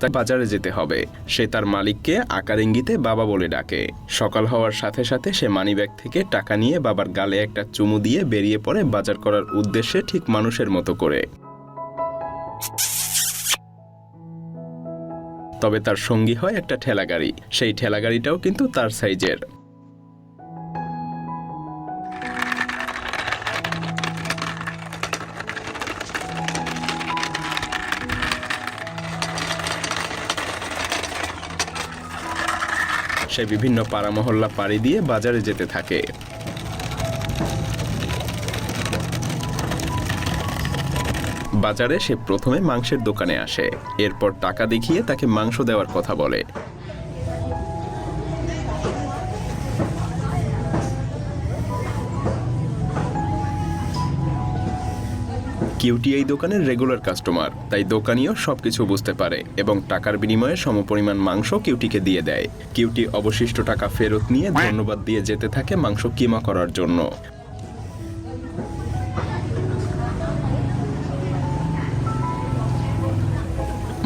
তাকে বাজারে যেতে হবে। সে তার মালিককে আকার ইঙ্গিতে বাবা বলে ডাকে। সকাল হওয়ার সাথে সাথে সে মানিব্যাগ থেকে টাকা নিয়ে বাবার গালে একটা চুমু দিয়ে বেরিয়ে পড়ে বাজার করার উদ্দেশ্যে, ঠিক মানুষের মতো করে। তবে তার সঙ্গী হয় একটা ঠেলাগাড়ি। সেই ঠেলাগাড়িটাও কিন্তু তার সাইজের। সে বিভিন্ন পাড়া মহল্লা পাড়ি দিয়ে বাজারে যেতে থাকে। বাজারে সে প্রথমে মাংসের দোকানে আসে। এরপর টাকা দেখিয়ে তাকে মাংস দেওয়ার কথা বলে। কিউটি এই দোকানের রেগুলার কাস্টমার, তাই দোকানিও সবকিছু বুঝতে পারে এবং টাকার বিনিময়ে সমপরিমাণ মাংস কিউটিকে দিয়ে দেয়। কিউটি অবশিষ্ট টাকা ফেরত নিয়ে ধন্যবাদ দিয়ে যেতে থাকে মাংস কিমা করার জন্য।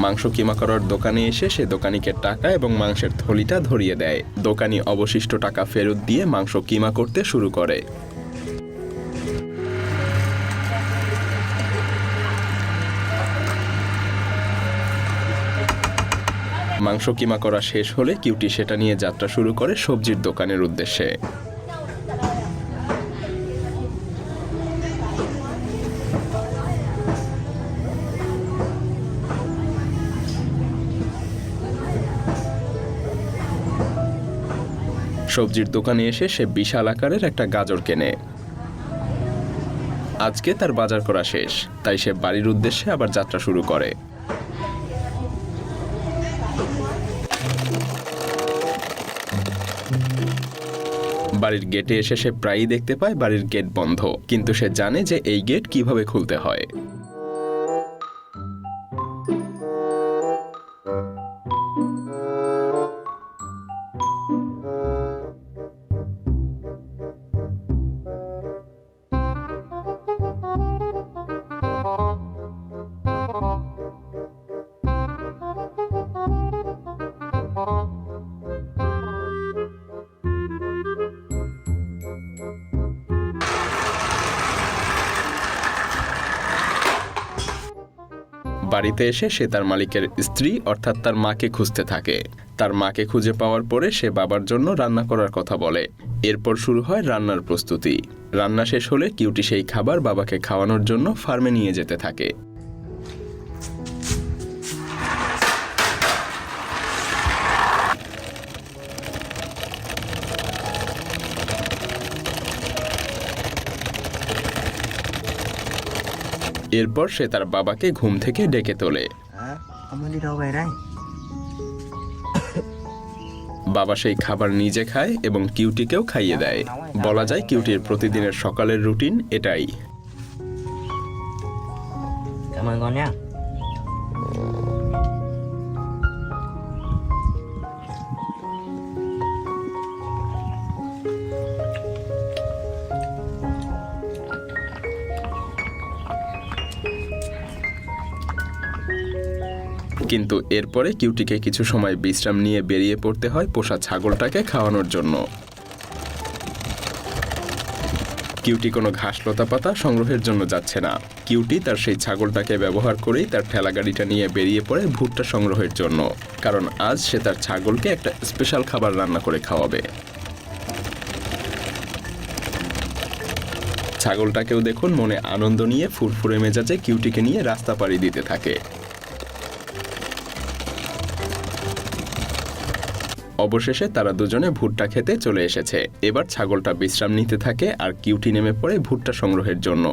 মাংস কিমা করার দোকানে এসে সে দোকানিকে টাকা এবং মাংসের থলিটা ধরিয়ে দেয়। দোকানি অবশিষ্ট টাকা ফেরত দিয়ে মাংস কিমা করতে শুরু করে। মাংস কিমা করা শেষ হলে কিউটি সেটা নিয়ে যাত্রা শুরু করে সবজির দোকানের উদ্দেশ্যে। সবজির দোকানে এসে সে বিশাল আকারের একটা গাজর কেনে। আজকে তার বাজার করা শেষ, তাই সে বাড়ির উদ্দেশ্যে আবার যাত্রা শুরু করে। বাড়ির গেটে এসে সে প্রায়ই দেখতে পায় বাড়ির গেট বন্ধ, কিন্তু সে জানে যে এই গেট কিভাবে খুলতে হয়। বাড়িতে এসে সে তার মালিকের স্ত্রী অর্থাৎ তার মাকে খুঁজতে থাকে। তার মাকে খুঁজে পাওয়ার পরে সে বাবার জন্য রান্না করার কথা বলে। এরপর শুরু হয় রান্নার প্রস্তুতি। রান্না শেষ হলে কিউটি সেই খাবার বাবাকে খাওয়ানোর জন্য ফার্মে নিয়ে যেতে থাকে। এরপর সে তার বাবাকে ঘুম থেকে ডেকে তোলে। বাবা সেই খাবার নিজে খায় এবং কিউটিকেও খাইয়ে দেয়। বলা যায় কিউটির প্রতিদিনের সকালের রুটিন এটাই। কিন্তু এরপরে কিউটিকে কিছু সময় বিশ্রাম নিয়ে বেরিয়ে পড়তে হয় পোষা ছাগলটাকে খাওয়ানোর জন্য। কিউটি কোনো ঘাস লতা পাতা সংগ্রহের জন্য যাচ্ছে না। কিউটি তার সেই ছাগলটাকে ব্যবহার করেই তার ঠেলাগাড়িটা নিয়ে বেরিয়ে পড়ে ভুট্টা সংগ্রহের জন্য, কারণ আজ সে তার ছাগলকে একটা স্পেশাল খাবার রান্না করে খাওয়াবে। ছাগলটাকেও দেখুন মনে আনন্দ নিয়ে ফুরফুরে মেজাজে কিউটিকে নিয়ে রাস্তা পাড়ি দিতে থাকে। অবশেষে তারা দুজনে ভুট্টা খেতে চলে এসেছে। এবার ছাগলটা বিশ্রাম নিতে থাকে আর কিউটি নেমে পড়ে ভুট্টা সংগ্রহের জন্য।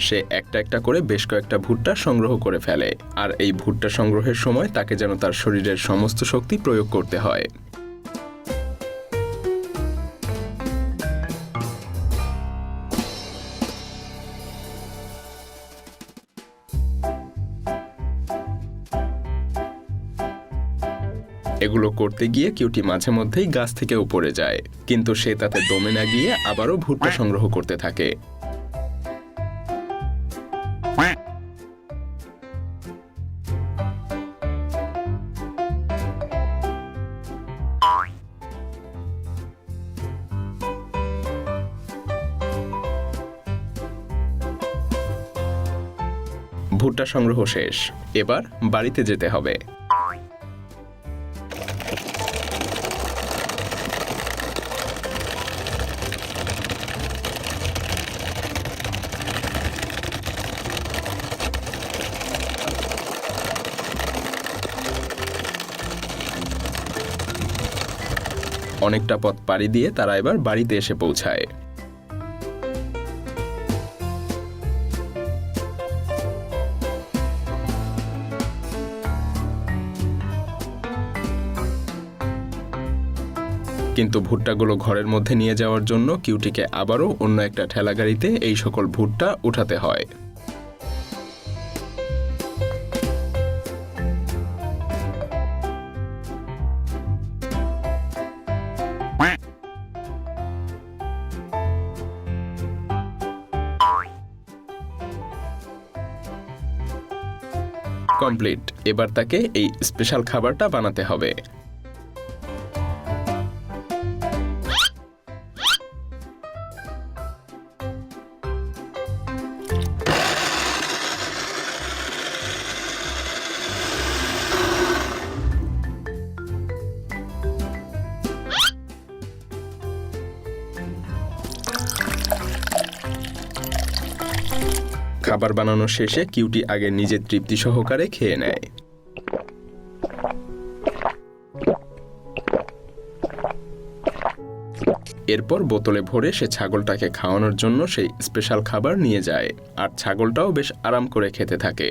সে একটা একটা করে বেশ কয়েকটা ভুট্টা সংগ্রহ করে ফেলে, আর এই ভুট্টা সংগ্রহের সময় তাকে যেন তার শরীরের সমস্ত শক্তি প্রয়োগ করতে হয়। এগুলো করতে গিয়ে কিউটি মাঝে মধ্যেই গাছ থেকে উপরে যায়, কিন্তু সে তাতে দমে না গিয়ে আবারও ভুট্টা সংগ্রহ করতে থাকে। ভুট্টা সংগ্রহ শেষ, এবার বাড়িতে যেতে হবে। অনেকটা পথ পাড়ি দিয়ে তারা এবার বাড়িতে এসে পৌঁছায়। কিন্তু ভুট্টাগুলো ঘরের মধ্যে নিয়ে যাওয়ার জন্য কিউটিকে আবারও অন্য একটা ঠেলাগাড়িতে এই সকল ভুট্টা উঠাতে হয়। কমপ্লিট, এবার তাকে এই স্পেশাল খাবারটা বানাতে হবে। খাবার বানানো শেষে কিউটি আগে নিজে তৃপ্তি সহকারে খেয়ে নেয়। এরপর বোতলে ভরে সে ছাগলটাকে খাওয়ানোর জন্য সেই স্পেশাল খাবার নিয়ে যায়, আর ছাগলটাও বেশ আরাম করে খেতে থাকে।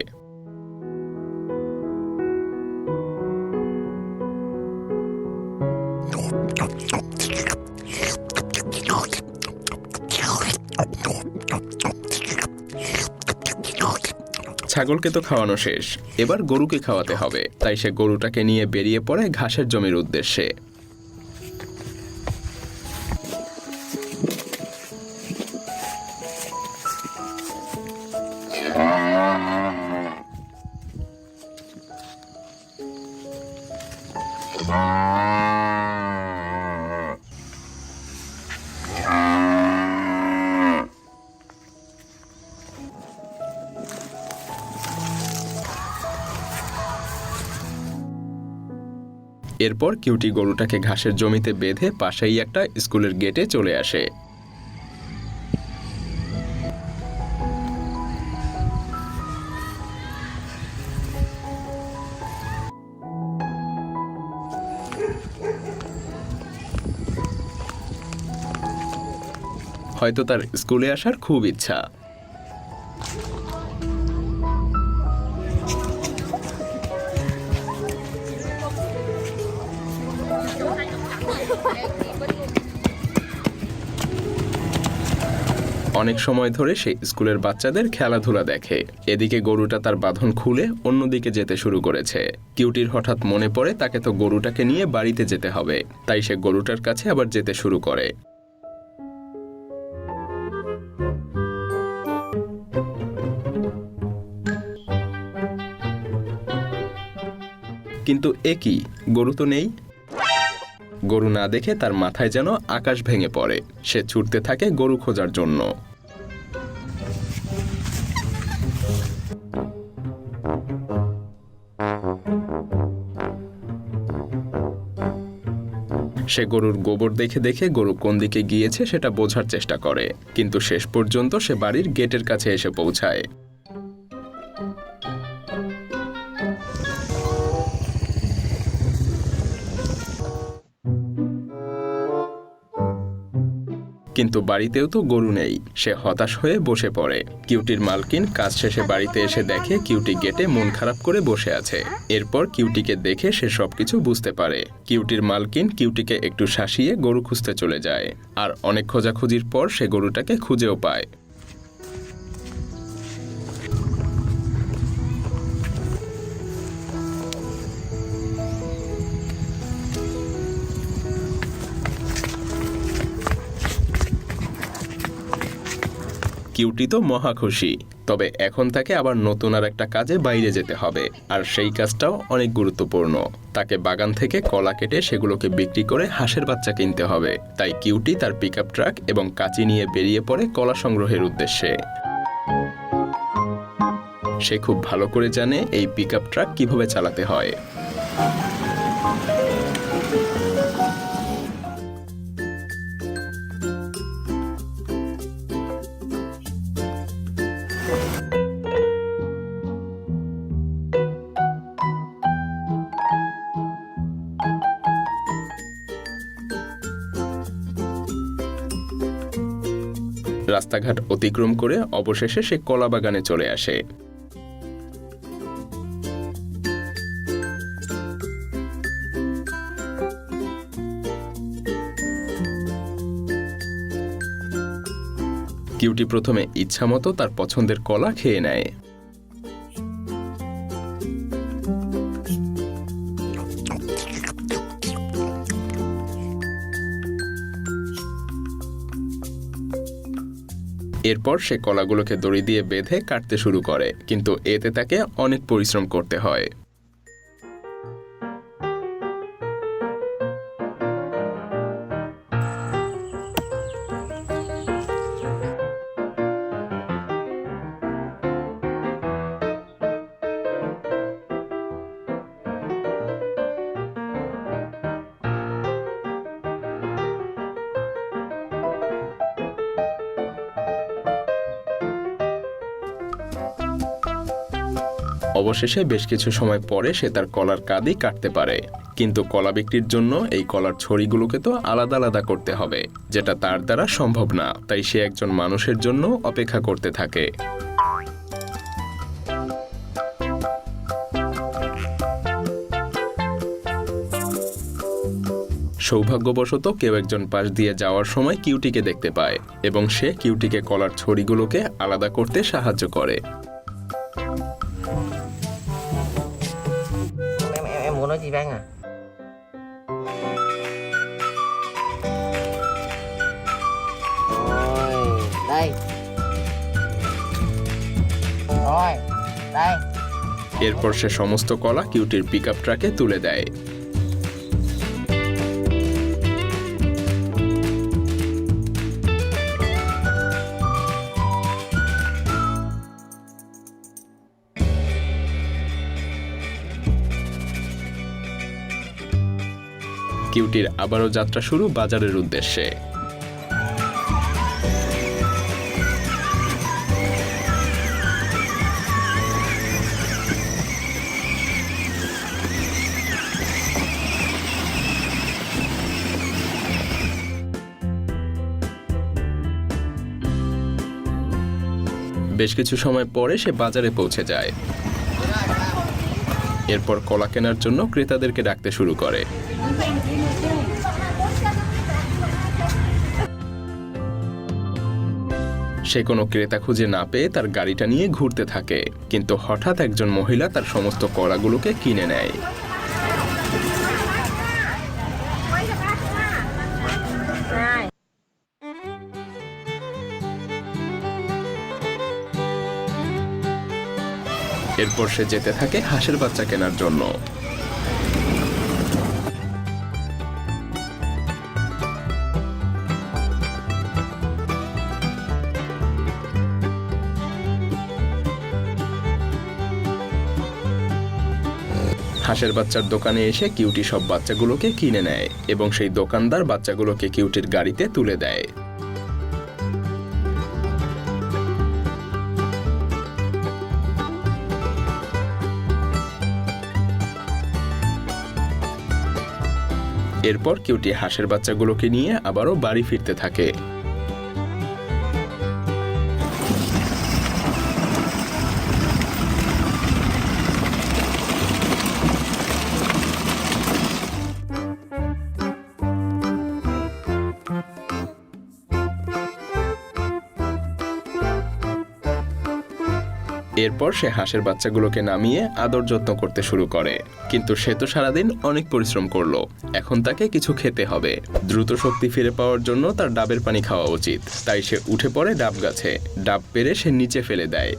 ছাগলকে তো খাওয়ানো শেষ, এবার গরুকে খাওয়াতে হবে, তাই সে গরুটাকে নিয়ে বেরিয়ে পড়ে ঘাসের জমির উদ্দেশ্যে। এরপর কিউটি গরুটাকে ঘাসের জমিতে বেঁধে পাশেই একটা স্কুলের গেটে চলে আসে। হয়তো তার স্কুলে আসার খুব ইচ্ছা। অনেক সময় ধরে সে স্কুলের বাচ্চাদের খেলাধুলা দেখে। এদিকে গরুটা তার বাঁধন খুলে অন্যদিকে যেতে শুরু করেছে। কিউটির হঠাৎ মনে পড়ে তাকে তো গরুটাকে নিয়ে বাড়িতে যেতে হবে, তাই সে গরুটার কাছে আবার যেতে শুরু করে। কিন্তু এ কি, গরু তো নেই। গরু না দেখে তার মাথায় যেন আকাশ ভেঙে পড়ে। সে ছুটতে থাকে গরু খোঁজার জন্য। সে গরুর গোবর দেখে দেখে গরু কোন দিকে গিয়েছে সেটা বোঝার চেষ্টা করে, কিন্তু শেষ পর্যন্ত সে বাড়ির গেটের কাছে এসে পৌঁছায়। কিন্তু বাড়িতেও তো গরু নেই। সে হতাশ হয়ে বসে পড়ে। কিউটির মালকিন কাজ শেষে বাড়িতে এসে দেখে কিউটি গেটে মন খারাপ করে বসে আছে। এরপর কিউটিকে দেখে সে সবকিছু বুঝতে পারে। কিউটির মালকিন কিউটিকে একটু শাসিয়ে গরু খুঁজতে চলে যায়, আর অনেক খোঁজাখুঁজির পর সে গরুটাকে খুঁজেও পায়। কিউটি তো মহা খুশি। তবে এখন তাকে আবার নতুন আর একটা কাজে বাইরে যেতে হবে, আর সেই কাজটাও অনেক গুরুত্বপূর্ণ। তাকে বাগান থেকে কলা কেটে সেগুলোকে বিক্রি করে হাঁসের বাচ্চা কিনতে হবে। তাই কিউটি তার পিকআপ ট্রাক এবং কাঁচি নিয়ে বেরিয়ে পড়ে কলা সংগ্রহের উদ্দেশ্যে। সে খুব ভালো করে জানে এই পিকআপ ট্রাক কিভাবে চালাতে হয়। রাস্তাঘাট অতিক্রম করে অবশেষে সে কলা বাগানে চলে আসে। কিউটি প্রথমে ইচ্ছামতো তার পছন্দের কলা খেয়ে নেয়। এরপর সে কলাগুলোকে দড়ি দিয়ে বেঁধে কাটতে শুরু করে, কিন্তু এতে তাকে অনেক পরিশ্রম করতে হয়। অবশেষে বেশ কিছু সময় পরে সে তার কলার কাঁদি কাটতে পারে, কিন্তু কলা বিক্রির জন্য এই কলার ছড়িগুলোকে তো আলাদা আলাদা করতে হবে, যেটা তার দ্বারা সম্ভব না। তাই সে একজন মানুষের জন্য অপেক্ষা করতে থাকে। সৌভাগ্যবশত কেউ একজন পাশ দিয়ে যাওয়ার সময় কিউটিকে দেখতে পায় এবং সে কিউটিকে কলার ছড়িগুলোকে আলাদা করতে সাহায্য করে। Mua nói gì Văn à? Rồi, đây. Rồi, đây. এরপর সে সমস্ত কলা কিউটির পিকআপ ট্রাকে তুলে দেয়। কিউটির আবারও যাত্রা শুরু বাজারের উদ্দেশ্যে। বেশ কিছু সময় পরে সে বাজারে পৌঁছে যায়। এরপর কলা কেনার জন্য ক্রেতাদেরকে ডাকতে শুরু করে। সে কোনো ক্রেতা খুঁজে না পেয়ে তার গাড়িটা নিয়ে ঘুরতে থাকে, কিন্তু হঠাৎ একজন মহিলা তার সমস্ত কলাগুলোকে কিনে নেয়। এরপর সে যেতে থাকে হাঁসের বাচ্চা কেনার জন্য। হাঁসের বাচ্চার দোকানে এসে কিউটি সব বাচ্চাগুলোকে কিনে নেয় এবং সেই দোকানদার বাচ্চাগুলোকে কিউটির গাড়িতে তুলে দেয়। এরপর কিউটি হাঁসের বাচ্চাগুলোকে নিয়ে আবারও বাড়ি ফিরতে থাকে। এরপর সে হাঁসের বাচ্চাগুলোকে নামিয়ে আদর যত্ন করতে শুরু করে। কিন্তু সে তো সারাদিন অনেক পরিশ্রম করলো, এখন তাকে কিছু খেতে হবে। দ্রুত শক্তি ফিরে পাওয়ার জন্য তার ডাবের পানি খাওয়া উচিত। তাই সে উঠে পড়ে ডাব গাছে। ডাব পেড়ে সে নিচে ফেলে দেয়।